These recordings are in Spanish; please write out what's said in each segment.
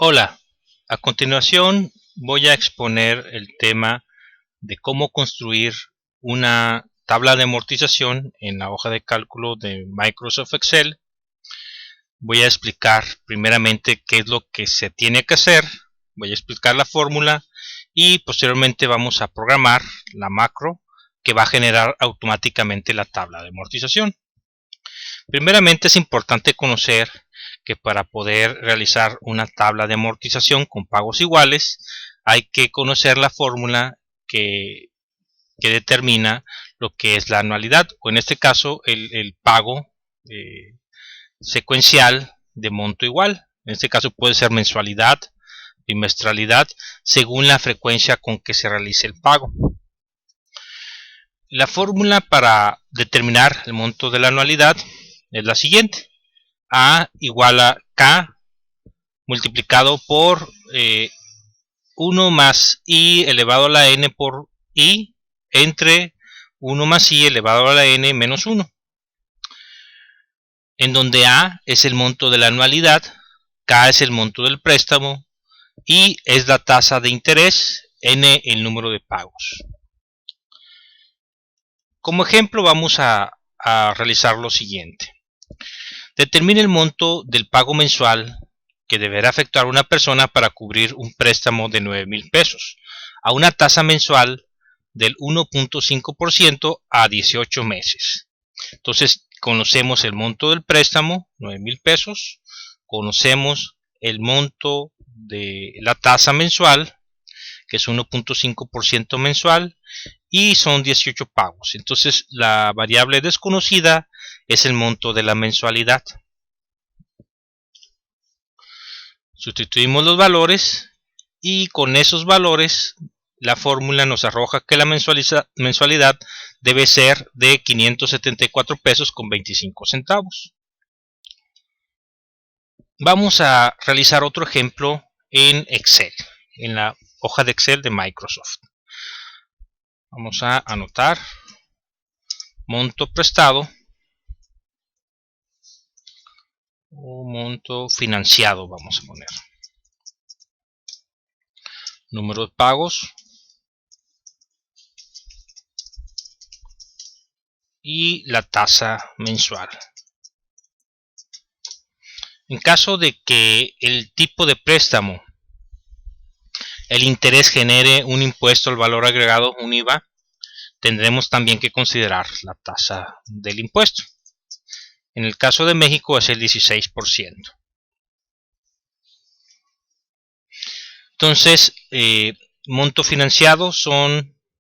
Hola, a continuación voy a exponer el tema de cómo construir una tabla de amortización en la hoja de cálculo de Microsoft Excel. Voy a explicar primeramente qué es lo que se tiene que hacer, voy a explicar la fórmula y posteriormente vamos a programar la macro que va a generar automáticamente la tabla de amortización. Primeramente es importante conocer que para poder realizar una tabla de amortización con pagos iguales hay que conocer la fórmula que determina lo que es la anualidad, o en este caso el pago secuencial de monto igual. En este caso puede ser mensualidad, bimestralidad, según la frecuencia con que se realice el pago. La fórmula para determinar el monto de la anualidad es la siguiente: A igual a K multiplicado por 1 más I elevado a la N por I entre 1 más I elevado a la N menos 1, en donde A es el monto de la anualidad, K es el monto del préstamo, I es la tasa de interés, N el número de pagos. Como ejemplo vamos a realizar lo siguiente. Determine el monto del pago mensual que deberá efectuar una persona para cubrir un préstamo de 9,000 pesos a una tasa mensual del 1.5% a 18 meses. Entonces conocemos el monto del préstamo, 9,000 pesos, conocemos el monto de la tasa mensual, que es 1.5% mensual, y son 18 pagos. Entonces la variable desconocida es el monto de la mensualidad. Sustituimos los valores y con esos valores la fórmula nos arroja que la mensualidad debe ser de 574 pesos con 25 centavos. Vamos a realizar otro ejemplo en Excel, en la hoja de Excel de Microsoft. Vamos a anotar monto prestado o monto financiado, vamos a poner. Número de pagos y la tasa mensual. En caso de que el tipo de préstamo, el interés, genere un impuesto al valor agregado, un IVA, tendremos también que considerar la tasa del impuesto. En el caso de México es el 16%. Entonces, monto financiado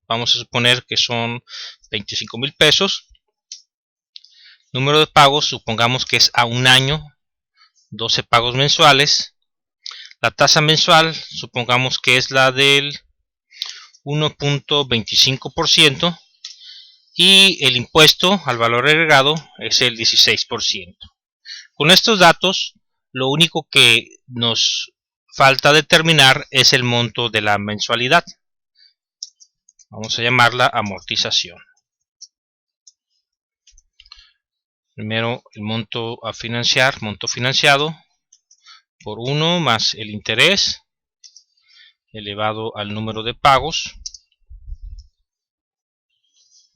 vamos a suponer que son 25,000 pesos. Número de pagos, supongamos que es a un año, 12 pagos mensuales. La tasa mensual, supongamos que es la del 1.25% y el impuesto al valor agregado es el 16%. Con estos datos, lo único que nos falta determinar es el monto de la mensualidad. Vamos a llamarla amortización. Primero el monto a financiar, monto financiado, por 1 más el interés elevado al número de pagos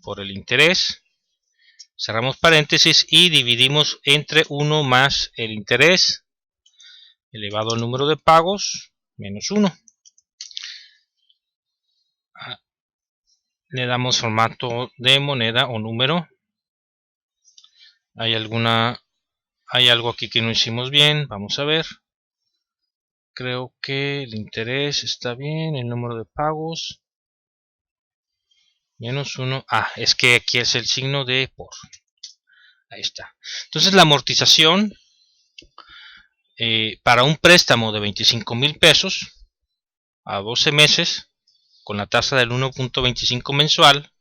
por el interés. Cerramos paréntesis y dividimos entre 1 más el interés elevado al número de pagos menos 1. Le damos formato de moneda o número. Hay algo aquí que no hicimos bien, vamos a ver. Creo que el interés está bien, el número de pagos menos 1. Es que aquí es el signo de por. Ahí está. Entonces la amortización para un préstamo de 25,000 pesos a 12 meses con la tasa del 1.25 mensual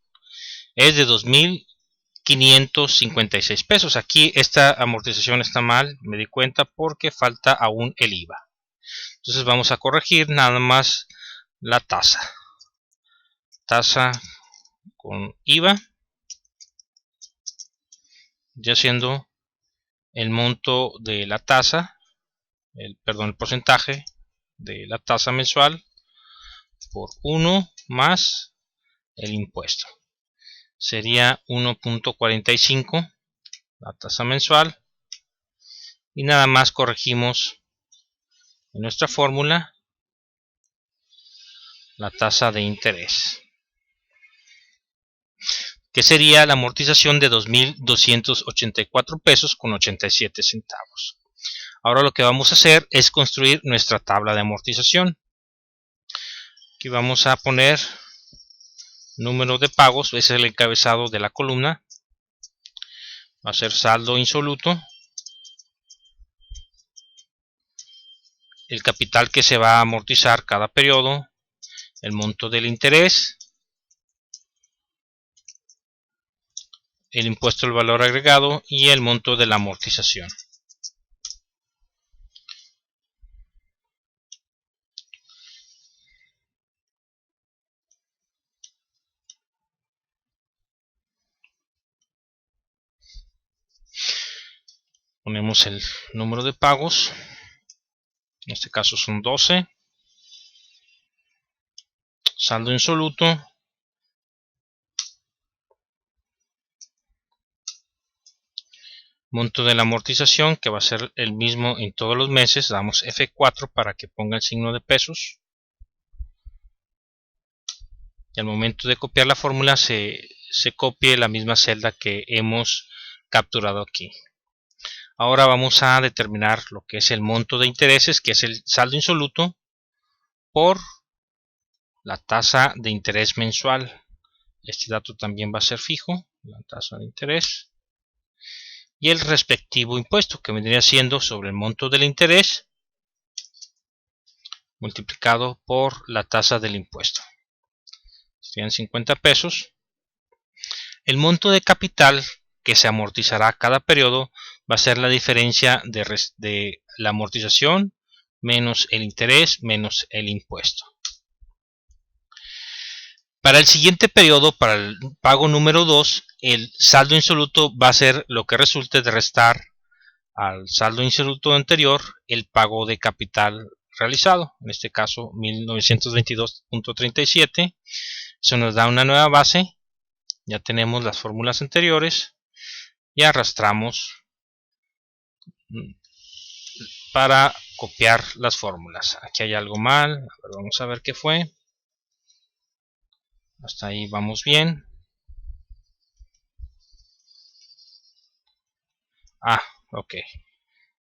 es de 2,556 pesos. Aquí esta amortización está mal, me di cuenta porque falta aún el IVA. Entonces vamos a corregir nada más la tasa con IVA, ya siendo el monto de la tasa, el porcentaje de la tasa mensual por 1 más el impuesto. Sería 1.45 la tasa mensual. Y nada más corregimos en nuestra fórmula la tasa de interés, que sería la amortización de 2.284 pesos con 87 centavos. Ahora lo que vamos a hacer es construir nuestra tabla de amortización. Aquí vamos a poner número de pagos, ese es el encabezado de la columna. Va a ser saldo insoluto, el capital que se va a amortizar cada periodo, el monto del interés, el impuesto al valor agregado y el monto de la amortización. Ponemos el número de pagos, en este caso son 12, saldo insoluto, monto de la amortización, que va a ser el mismo en todos los meses, damos F4 para que ponga el signo de pesos, y al momento de copiar la fórmula se copie la misma celda que hemos capturado aquí. Ahora vamos a determinar lo que es el monto de intereses, que es el saldo insoluto, por la tasa de interés mensual. Este dato también va a ser fijo, la tasa de interés. Y el respectivo impuesto, que vendría siendo sobre el monto del interés multiplicado por la tasa del impuesto. Serían 50 pesos. El monto de capital que se amortizará cada periodo va a ser la diferencia de la amortización menos el interés menos el impuesto. Para el siguiente periodo, para el pago número 2, el saldo insoluto va a ser lo que resulte de restar al saldo insoluto anterior el pago de capital realizado, en este caso 1922.37. Eso nos da una nueva base. Ya tenemos las fórmulas anteriores y arrastramos para copiar las fórmulas. Aquí hay algo mal, vamos a ver qué fue. Hasta ahí vamos bien. Ok.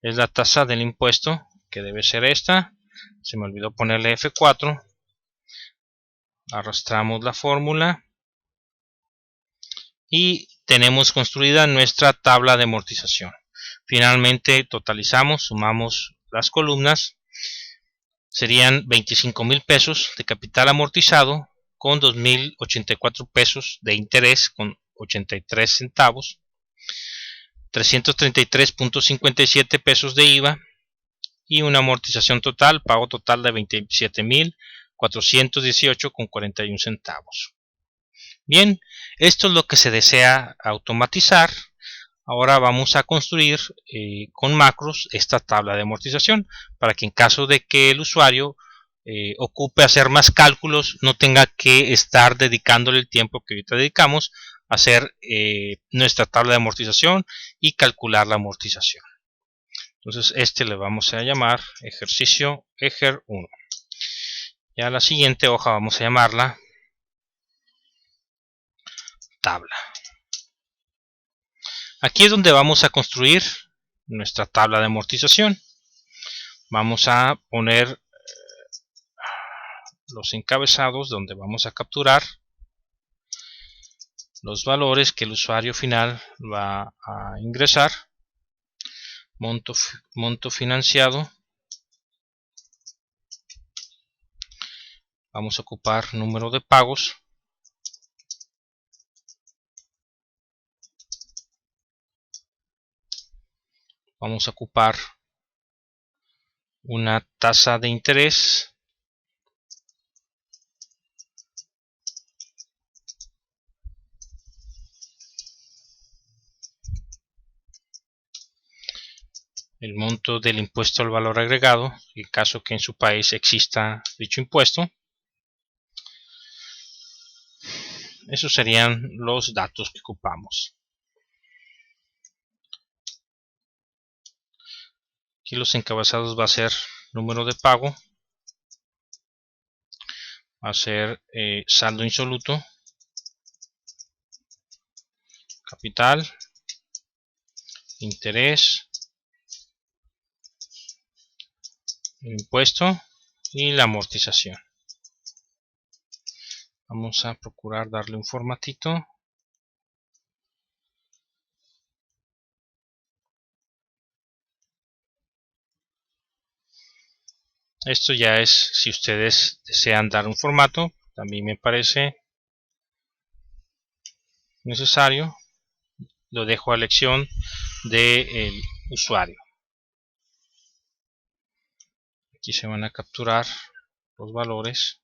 Es la tasa del impuesto, que debe ser esta. Se me olvidó ponerle F4. Arrastramos la fórmula y tenemos construida nuestra tabla de amortización. Finalmente totalizamos, sumamos las columnas. Serían 25,000 pesos de capital amortizado con 2.084 pesos de interés con 83 centavos, 333.57 pesos de IVA y una amortización total, pago total de 27.418,41 centavos. Bien, esto es lo que se desea automatizar. Ahora vamos a construir con macros esta tabla de amortización para que en caso de que el usuario ocupe hacer más cálculos no tenga que estar dedicándole el tiempo que ahorita dedicamos a hacer nuestra tabla de amortización y calcular la amortización. Entonces este le vamos a llamar ejercicio ejer 1. Ya la siguiente hoja vamos a llamarla tabla. Aquí es donde vamos a construir nuestra tabla de amortización. Vamos a poner los encabezados donde vamos a capturar los valores que el usuario final va a ingresar. Monto financiado. Vamos a ocupar número de pagos. Vamos a ocupar una tasa de interés. el monto del impuesto al valor agregado, en caso que en su país exista dicho impuesto. Esos serían los datos que ocupamos. Aquí los encabezados va a ser número de pago, va a ser saldo insoluto, capital, interés, impuesto y la amortización. Vamos a procurar darle un formatito. Esto ya es si ustedes desean dar un formato, también me parece necesario. Lo dejo a elección del usuario. Aquí se van a capturar los valores.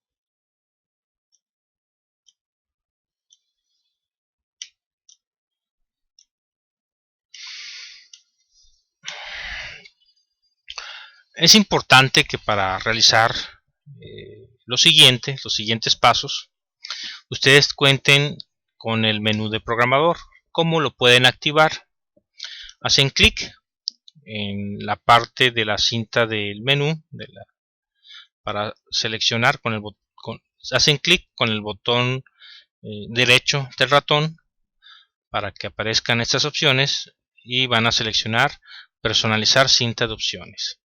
Es importante que para realizar los siguientes pasos, ustedes cuenten con el menú de programador. ¿Cómo lo pueden activar? Hacen clic en la parte de la cinta del menú para seleccionar hacen clic con el botón derecho del ratón para que aparezcan estas opciones y van a seleccionar personalizar cinta de opciones.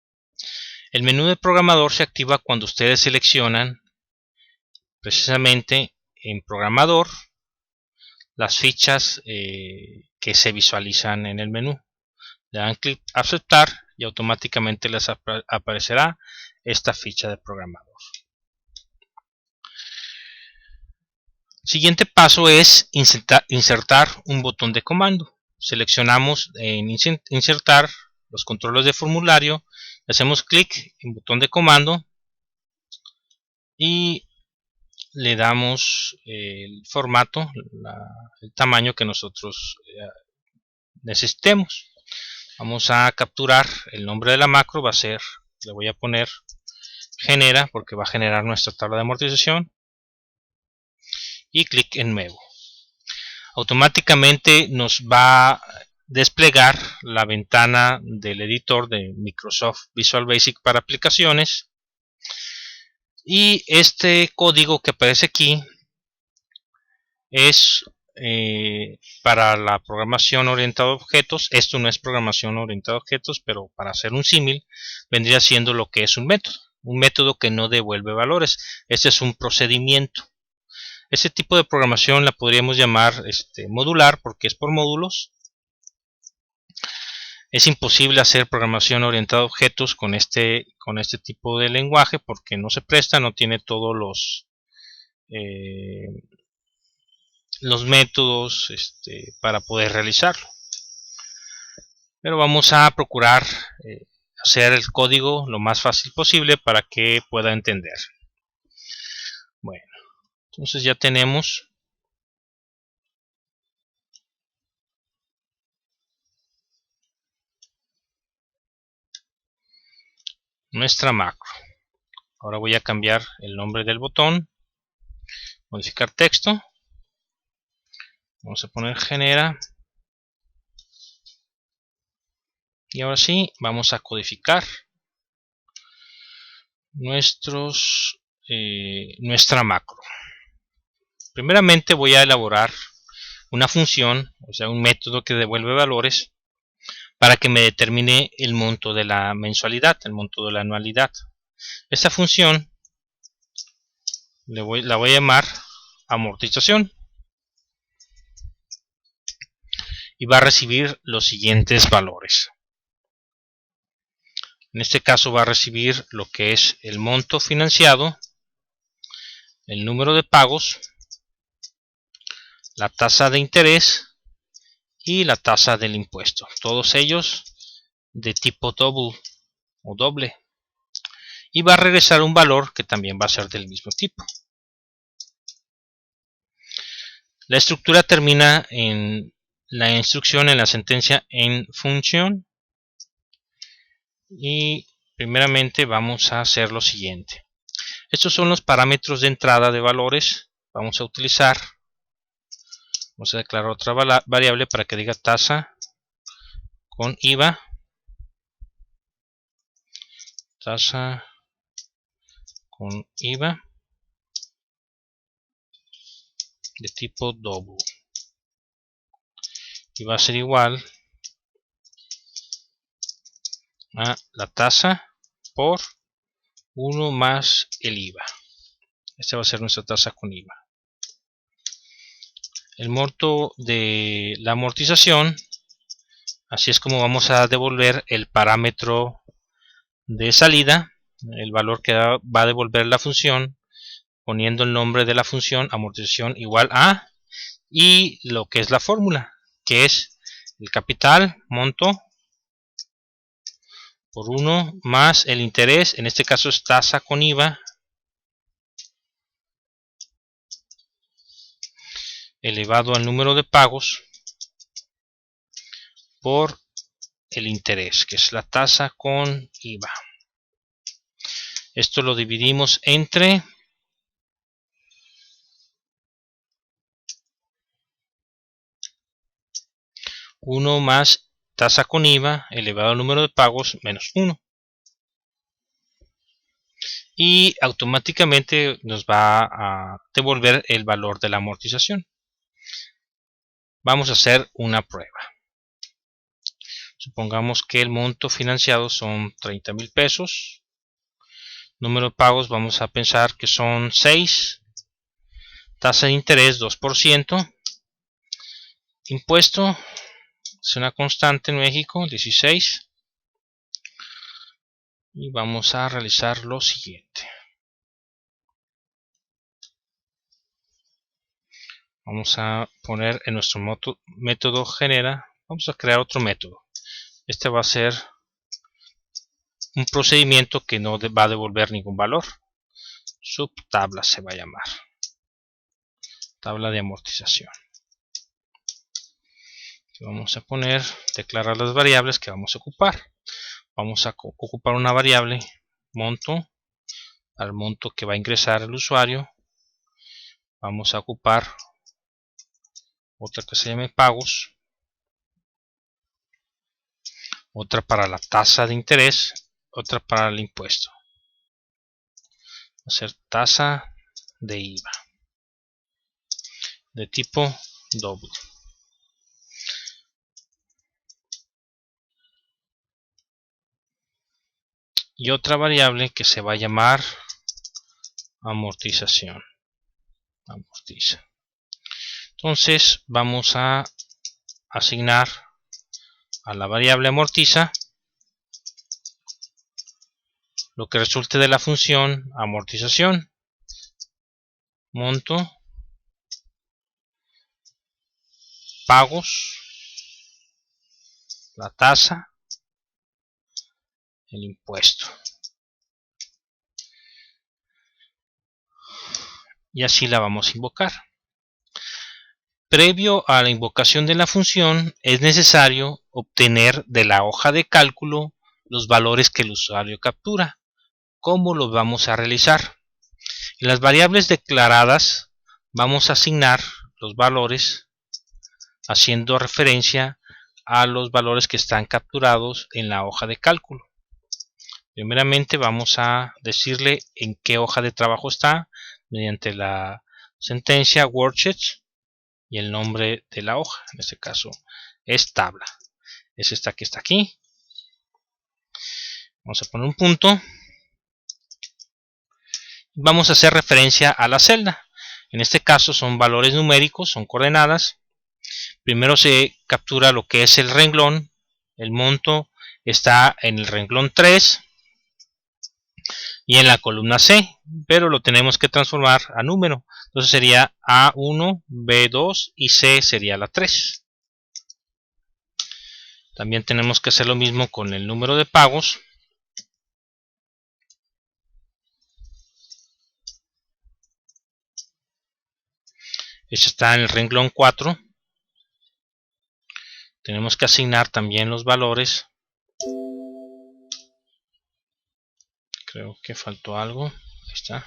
El menú de programador se activa cuando ustedes seleccionan precisamente en programador las fichas que se visualizan en el menú. Le dan clic a aceptar y automáticamente les aparecerá esta ficha de programador. Siguiente paso es insertar un botón de comando. Seleccionamos en insertar los controles de formulario, hacemos clic en botón de comando y le damos el formato, el tamaño que nosotros necesitemos. Vamos a capturar el nombre de la macro, va a ser, le voy a poner genera porque va a generar nuestra tabla de amortización y clic en nuevo. Automáticamente nos va a desplegar la ventana del editor de Microsoft Visual Basic para aplicaciones y este código que aparece aquí es para la programación orientada a objetos. Esto no es programación orientada a objetos, pero para hacer un símil vendría siendo lo que es un método que no devuelve valores. Este es un procedimiento. Este tipo de programación la podríamos llamar modular porque es por módulos. Es imposible hacer programación orientada a objetos con este tipo de lenguaje porque no se presta, no tiene todos los métodos para poder realizarlo. Pero vamos a procurar hacer el código lo más fácil posible para que pueda entender. Bueno, entonces ya tenemos nuestra macro. Ahora voy a cambiar el nombre del botón, modificar texto, vamos a poner genera y ahora sí vamos a codificar nuestra macro. Primeramente voy a elaborar una función, o sea un método que devuelve valores para que me determine el monto de la mensualidad, el monto de la anualidad. Esta función la voy a llamar amortización y va a recibir los siguientes valores. En este caso va a recibir lo que es el monto financiado, el número de pagos, la tasa de interés y la tasa del impuesto. Todos ellos de tipo doble. Y va a regresar un valor que también va a ser del mismo tipo. La estructura termina en la instrucción, en la sentencia en función. y primeramente vamos a hacer lo siguiente. Estos son los parámetros de entrada de valores. Vamos a utilizar, vamos a declarar otra variable para que diga tasa con IVA, tasa con IVA de tipo double, y va a ser igual a la tasa por 1 más el IVA. Esta va a ser nuestra tasa con IVA. El monto de la amortización, así es como vamos a devolver el parámetro de salida, el valor que va a devolver la función, poniendo el nombre de la función amortización igual a, y lo que es la fórmula, que es el capital, monto, por 1 más el interés, en este caso es tasa con IVA, elevado al número de pagos, por el interés, que es la tasa con IVA. Esto lo dividimos entre 1 más tasa con IVA elevado al número de pagos menos 1. Y automáticamente nos va a devolver el valor de la amortización. Vamos a hacer una prueba. Supongamos que el monto financiado son 30,000 pesos. Número de pagos vamos a pensar que son 6. Tasa de interés 2%. Impuesto es una constante en México, 16. Y vamos a realizar lo siguiente. Vamos a poner en nuestro método genera, vamos a crear otro método. Este va a ser un procedimiento que no va a devolver ningún valor. Subtabla se va a llamar. Tabla de amortización. Vamos a poner, declarar las variables que vamos a ocupar. Vamos a ocupar una variable monto, al monto que va a ingresar el usuario. Vamos a ocupar otra que se llame pagos, otra para la tasa de interés, otra para el impuesto. Va a ser tasa de IVA de tipo doble. Y otra variable que se va a llamar amortización. Amortiza. Entonces vamos a asignar a la variable amortiza lo que resulte de la función amortización, monto, pagos, la tasa, el impuesto. Y así la vamos a invocar. Previo a la invocación de la función es necesario obtener de la hoja de cálculo los valores que el usuario captura. ¿Cómo los vamos a realizar? En las variables declaradas vamos a asignar los valores haciendo referencia a los valores que están capturados en la hoja de cálculo. Primeramente vamos a decirle en qué hoja de trabajo está mediante la sentencia worksheets y el nombre de la hoja, en este caso es tabla, es esta que está aquí. Vamos a poner un punto. Vamos a hacer referencia a la celda. En este caso son valores numéricos, son coordenadas. Primero se captura lo que es el renglón. El monto está en el renglón 3 y en la columna C, pero lo tenemos que transformar a número. Entonces sería A1, B2 y C sería la 3. También tenemos que hacer lo mismo con el número de pagos. Este está en el renglón 4. Tenemos que asignar también los valores Creo que faltó algo. Ahí está.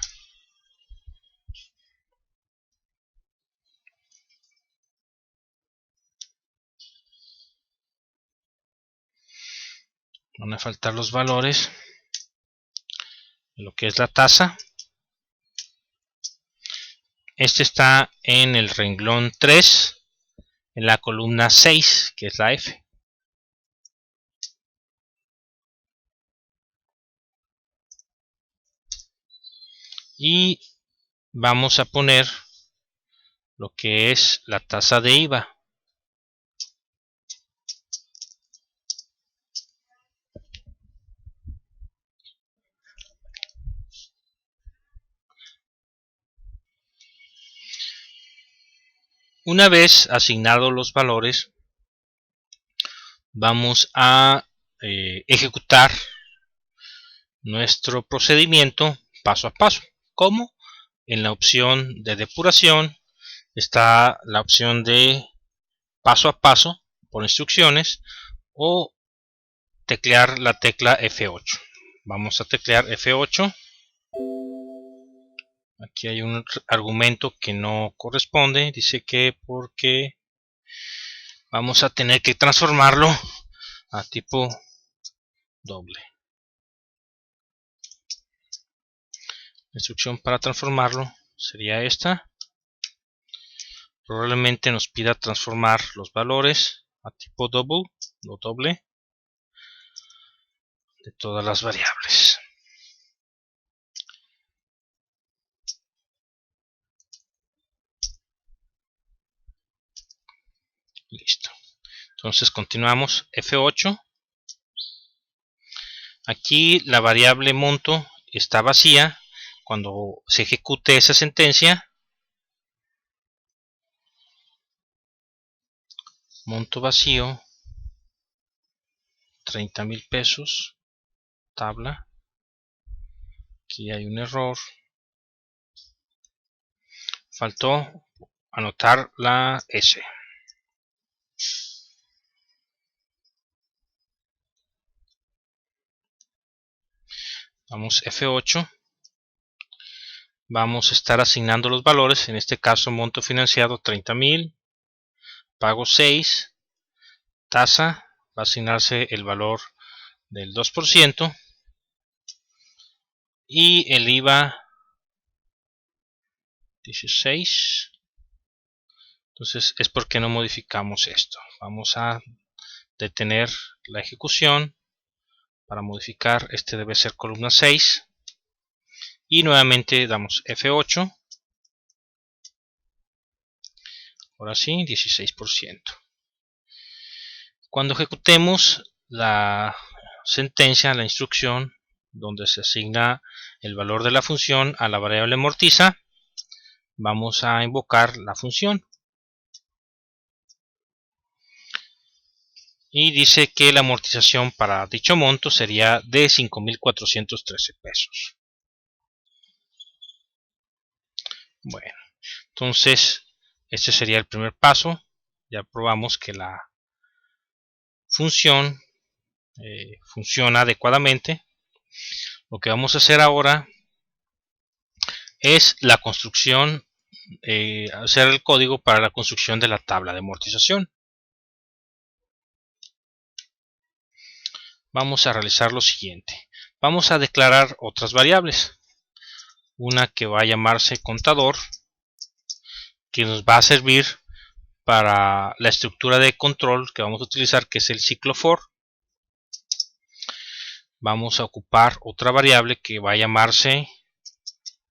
Van a faltar los valores de lo que es la tasa. Este está en el renglón 3, en la columna 6, que es la F. Y vamos a poner lo que es la tasa de IVA. Una vez asignados los valores, vamos a ejecutar nuestro procedimiento paso a paso. ¿Cómo? En la opción de depuración está la opción de paso a paso por instrucciones o teclear la tecla F8. Vamos a teclear F8. Aquí hay un argumento que no corresponde. Dice que porque vamos a tener que transformarlo a tipo doble. La instrucción para transformarlo sería esta. Probablemente nos pida transformar los valores a tipo double, o doble, de todas las variables. Listo. Entonces continuamos. F8. Aquí la variable monto está vacía. Cuando se ejecute esa sentencia, monto vacío, 30,000 pesos, tabla. Aquí hay un error. Faltó anotar la S. Vamos F8. Vamos a estar asignando los valores. En este caso, monto financiado 30,000. Pago 6. Tasa. Va a asignarse el valor del 2%. Y el IVA 16. Entonces es porque no modificamos esto. Vamos a detener la ejecución para modificar. Este debe ser columna 6. Y nuevamente damos F8. Ahora sí, 16%. Cuando ejecutemos la sentencia, la instrucción, donde se asigna el valor de la función a la variable amortiza, vamos a invocar la función. Y dice que la amortización para dicho monto sería de 5,413 pesos. Bueno, entonces este sería el primer paso. Ya probamos que la función funciona adecuadamente. Lo que vamos a hacer ahora es la construcción, hacer el código para la construcción de la tabla de amortización. Vamos a realizar lo siguiente. Vamos a declarar otras variables. Una que va a llamarse contador, que nos va a servir para la estructura de control que vamos a utilizar, que es el ciclo for. Vamos a ocupar otra variable que va a llamarse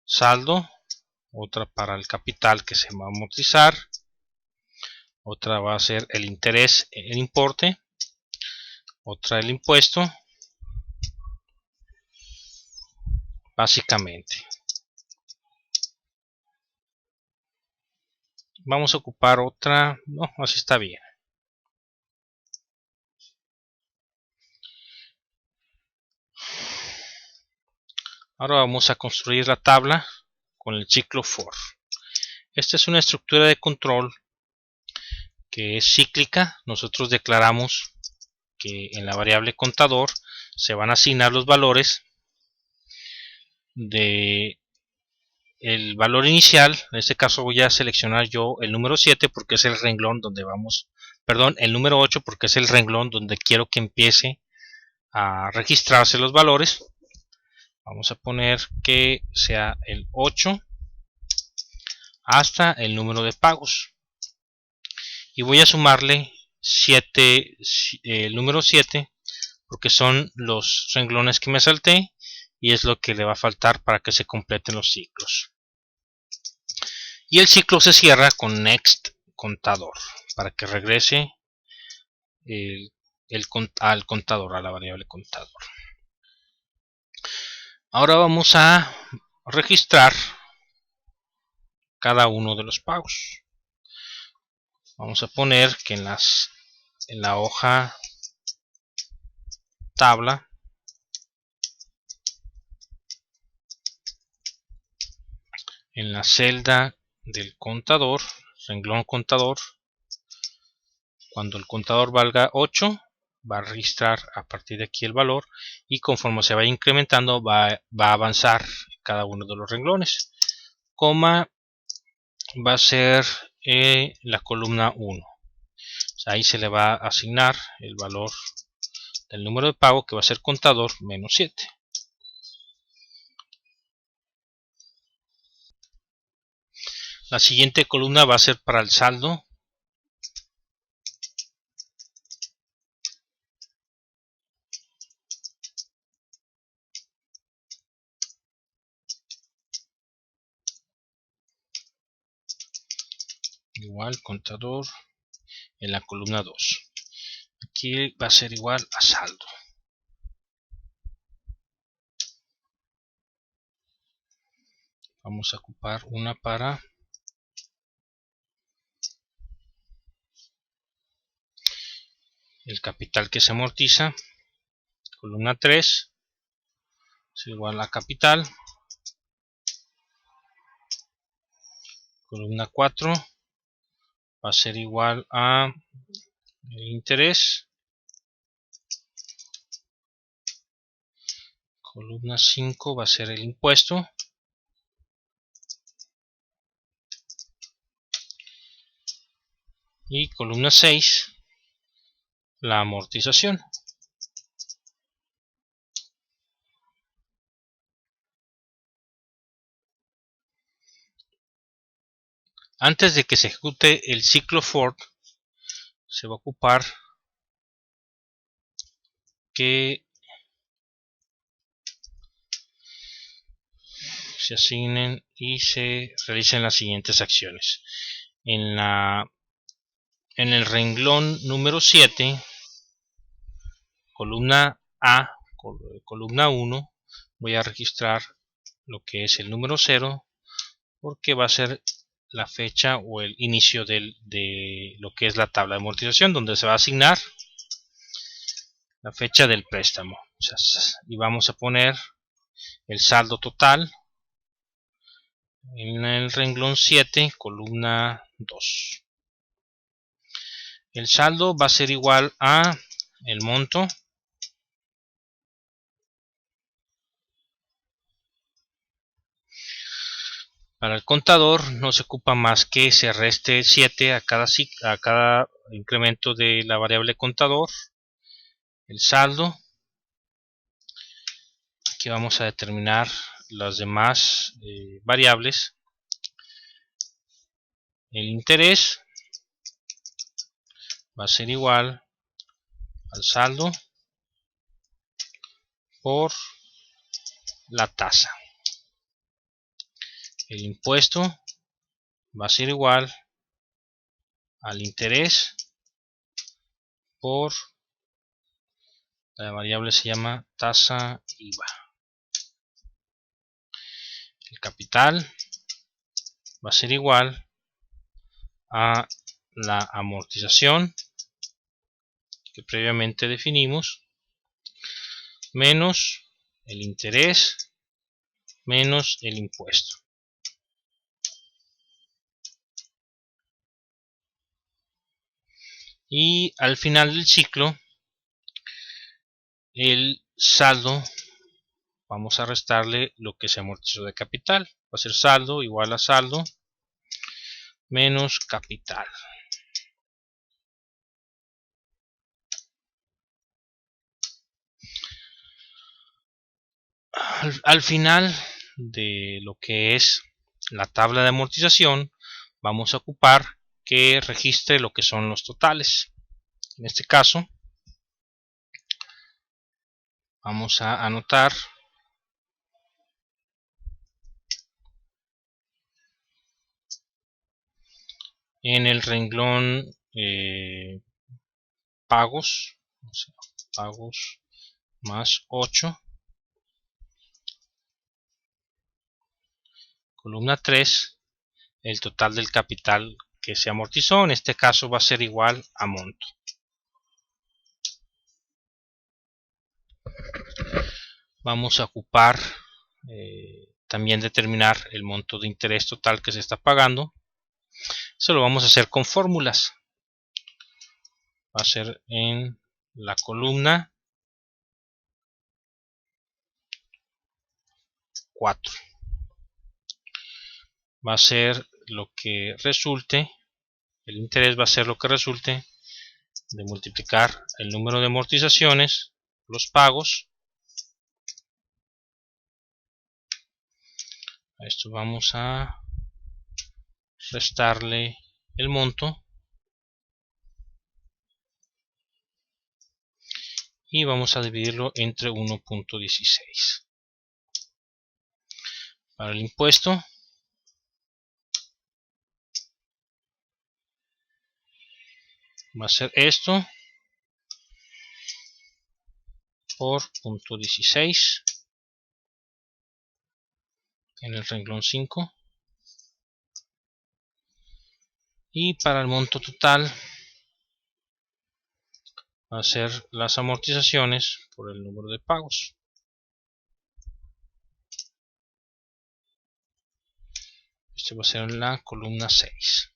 saldo, otra para el capital que se va a amortizar, otra va a ser el interés, el importe, otra el impuesto, básicamente. Vamos a ocupar otra, no, así está bien. Ahora vamos a construir la tabla con el ciclo for. Esta es una estructura de control que es cíclica. Nosotros declaramos que en la variable contador se van a asignar los valores de el valor inicial. En este caso voy a seleccionar yo el número 7 porque es el renglón donde vamos, perdón, el número 8 porque es el renglón donde quiero que empiece a registrarse los valores. Vamos a poner que sea el 8 hasta el número de pagos. Y voy a sumarle 7, el número 7, porque son los renglones que me salté y es lo que le va a faltar para que se completen los ciclos. Y el ciclo se cierra con next contador para que regrese al contador, a la variable contador. Ahora vamos a registrar cada uno de los pagos. Vamos a poner que en la hoja tabla en la celda del contador, renglón contador, cuando el contador valga 8 va a registrar a partir de aquí el valor y conforme se vaya incrementando va a avanzar cada uno de los renglones. Coma va a ser la columna 1. Ahí se le va a asignar el valor del número de pago que va a ser contador menos 7. La siguiente columna va a ser para el saldo. Igual contador en la columna 2. Aquí va a ser igual a saldo. Vamos a ocupar una para el capital que se amortiza. Columna 3 es igual a capital. Columna 4 va a ser igual a el interés. Columna 5 va a ser el impuesto. Y columna 6 la amortización. Antes de que se ejecute el ciclo for, se va a ocupar que se asignen y se realicen las siguientes acciones. En el renglón número 7, columna A, columna 1, voy a registrar lo que es el número 0 porque va a ser la fecha o el inicio de lo que es la tabla de amortización, donde se va a asignar la fecha del préstamo. Y vamos a poner el saldo total en el renglón 7, columna 2. El saldo va a ser igual a el monto para el contador. No se ocupa más que se reste 7 a cada incremento de la variable contador. El saldo, aquí vamos a determinar las demás variables. El interés va a ser igual al saldo por la tasa. El impuesto va a ser igual al interés por la variable se llama tasa IVA. El capital va a ser igual a la amortización que previamente definimos menos el interés menos el impuesto. Y al final del ciclo el saldo vamos a restarle lo que se amortizó de capital. Va a ser saldo igual a saldo menos capital. Al final de lo que es la tabla de amortización, vamos a ocupar que registre lo que son los totales. En este caso, vamos a anotar en el renglón pagos, o sea, pagos más 8, columna 3, el total del capital que se amortizó. En este caso va a ser igual a monto. Vamos a ocupar también determinar el monto de interés total que se está pagando. Eso lo vamos a hacer con fórmulas. Va a ser en la columna 4. Va a ser lo que resulte, el interés va a ser lo que resulte de multiplicar el número de amortizaciones, los pagos. A esto vamos a restarle el monto y vamos a dividirlo entre 1.16. Para el impuesto, va a ser esto por 0.16 en el renglón 5. Y para el monto total va a ser las amortizaciones por el número de pagos. Este va a ser en la columna 6.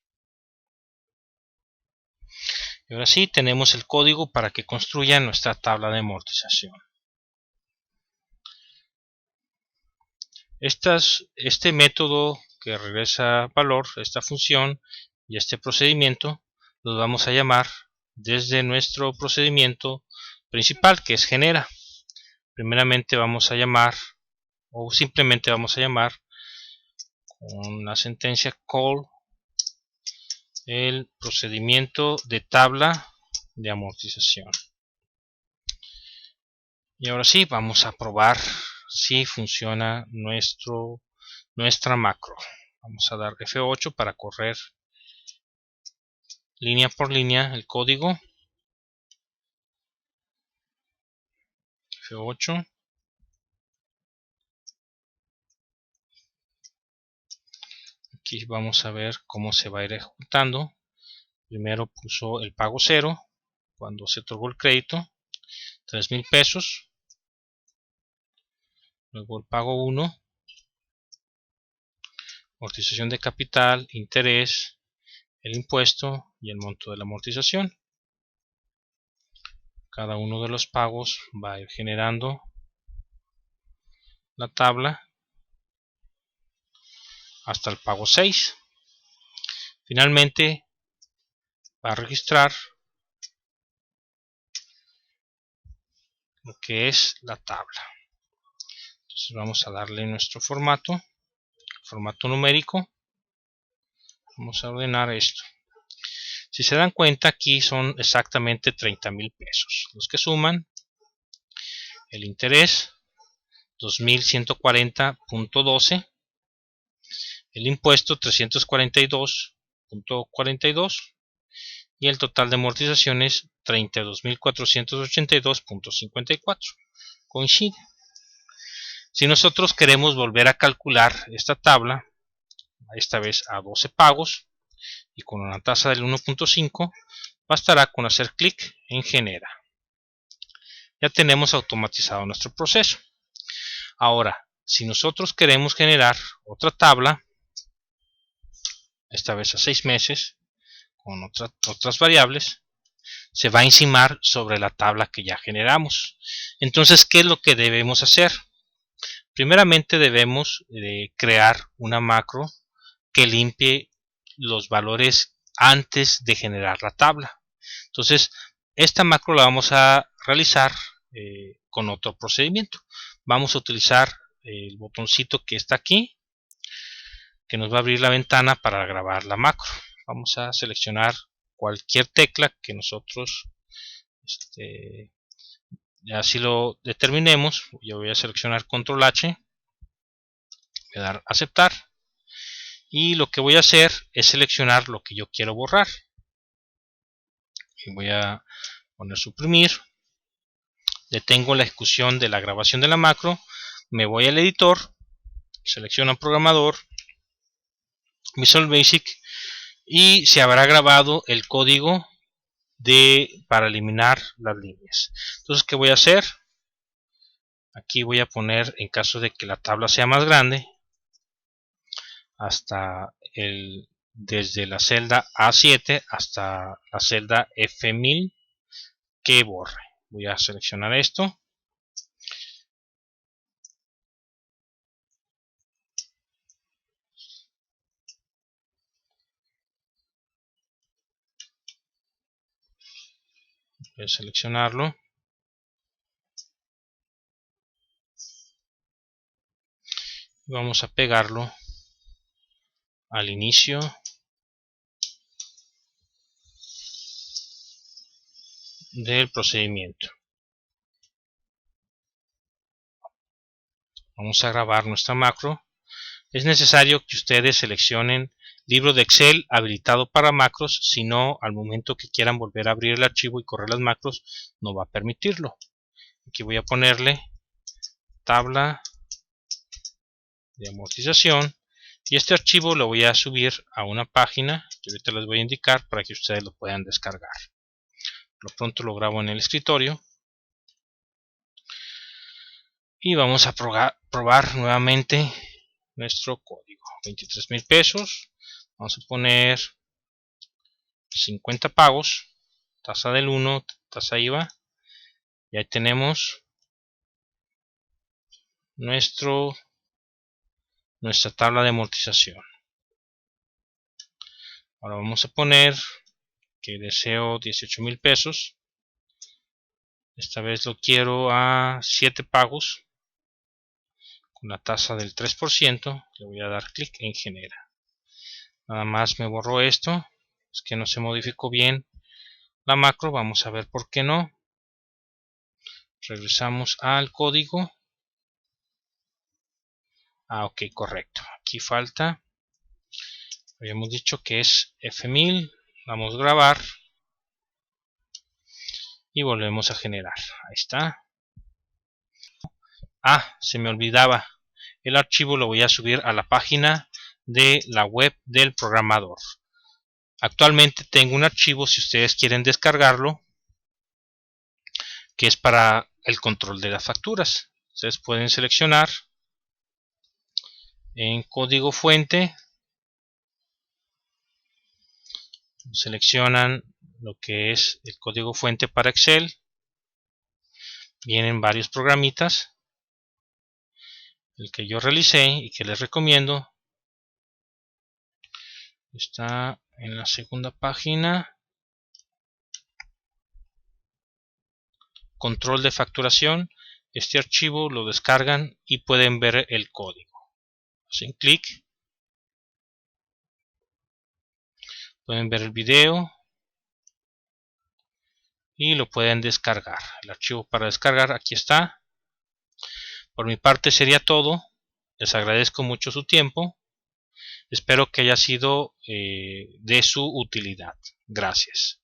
Y ahora sí tenemos el código para que construya nuestra tabla de amortización. Este método que regresa valor, esta función y este procedimiento, los vamos a llamar desde nuestro procedimiento principal, que es genera. Primeramente vamos a llamar, o simplemente vamos a llamar con la sentencia call el procedimiento de tabla de amortización. Y ahora sí vamos a probar si funciona nuestra macro. Vamos a dar F8 para correr línea por línea el código. F8. Aquí vamos a ver cómo se va a ir ejecutando. Primero puso el pago 0 cuando se otorgó el crédito, 3,000 pesos. Luego el pago 1, amortización de capital, interés, el impuesto y el monto de la amortización. Cada uno de los pagos va a ir generando la tabla hasta el pago 6. Finalmente va a registrar lo que es la tabla. Entonces vamos a darle nuestro formato numérico. Vamos a ordenar esto. Si se dan cuenta, aquí son exactamente 30,000 pesos los que suman. El interés 2140.12, el impuesto 342.42 y el total de amortizaciones 32.482.54. Coincide. Si nosotros queremos volver a calcular esta tabla, esta vez a 12 pagos y con una tasa del 1.5, bastará con hacer clic en genera. Ya tenemos automatizado nuestro proceso. Ahora, si nosotros queremos generar otra tabla, esta vez a 6 meses, con otras variables, se va a encimar sobre la tabla que ya generamos. Entonces, ¿qué es lo que debemos hacer? Primeramente debemos crear una macro que limpie los valores antes de generar la tabla. Entonces, esta macro la vamos a realizar con otro procedimiento. Vamos a utilizar el botoncito que está aquí, que nos va a abrir la ventana para grabar la macro. Vamos a seleccionar cualquier tecla que nosotros así lo determinemos. Yo voy a seleccionar control H, voy a dar aceptar, y lo que voy a hacer es seleccionar lo que yo quiero borrar y voy a poner suprimir. Detengo la ejecución de la grabación de la macro, me voy al editor, selecciono programador, Visual Basic, y se habrá grabado el código para eliminar las líneas. Entonces, ¿qué voy a hacer? Aquí voy a poner, en caso de que la tabla sea más grande, desde la celda A7 hasta la celda F1000 que borre. Voy a seleccionar esto. Voy a seleccionarlo. Vamos a pegarlo al inicio del procedimiento. Vamos a grabar nuestra macro. Es necesario que ustedes seleccionen libro de Excel habilitado para macros, si no, al momento que quieran volver a abrir el archivo y correr las macros, no va a permitirlo. Aquí voy a ponerle tabla de amortización y este archivo lo voy a subir a una página que ahorita les voy a indicar para que ustedes lo puedan descargar. Por lo pronto lo grabo en el escritorio y vamos a probar nuevamente nuestro código. 23,000 pesos. Vamos a poner 50 pagos, tasa del 1, tasa IVA, y ahí tenemos nuestra tabla de amortización. Ahora vamos a poner que deseo 18,000 pesos. Esta vez lo quiero a 7 pagos con la tasa del 3%. Le voy a dar clic en genera. Nada más me borró esto, es que no se modificó bien la macro. Vamos a ver por qué no. Regresamos al código. Ok, correcto. Aquí falta. Habíamos dicho que es F1000. Vamos a grabar. Y volvemos a generar. Ahí está. Se me olvidaba. El archivo lo voy a subir a la página de la web del programador. Actualmente tengo un archivo, si ustedes quieren descargarlo, que es para el control de las facturas. Ustedes pueden seleccionar en código fuente, seleccionan lo que es el código fuente para Excel. Vienen varios programitas. El que yo realicé y que les recomiendo está en la segunda página. Control de facturación. Este archivo lo descargan y pueden ver el código. Hacen clic. Pueden ver el video y lo pueden descargar. El archivo para descargar aquí está. Por mi parte sería todo. Les agradezco mucho su tiempo. Espero que haya sido de su utilidad. Gracias.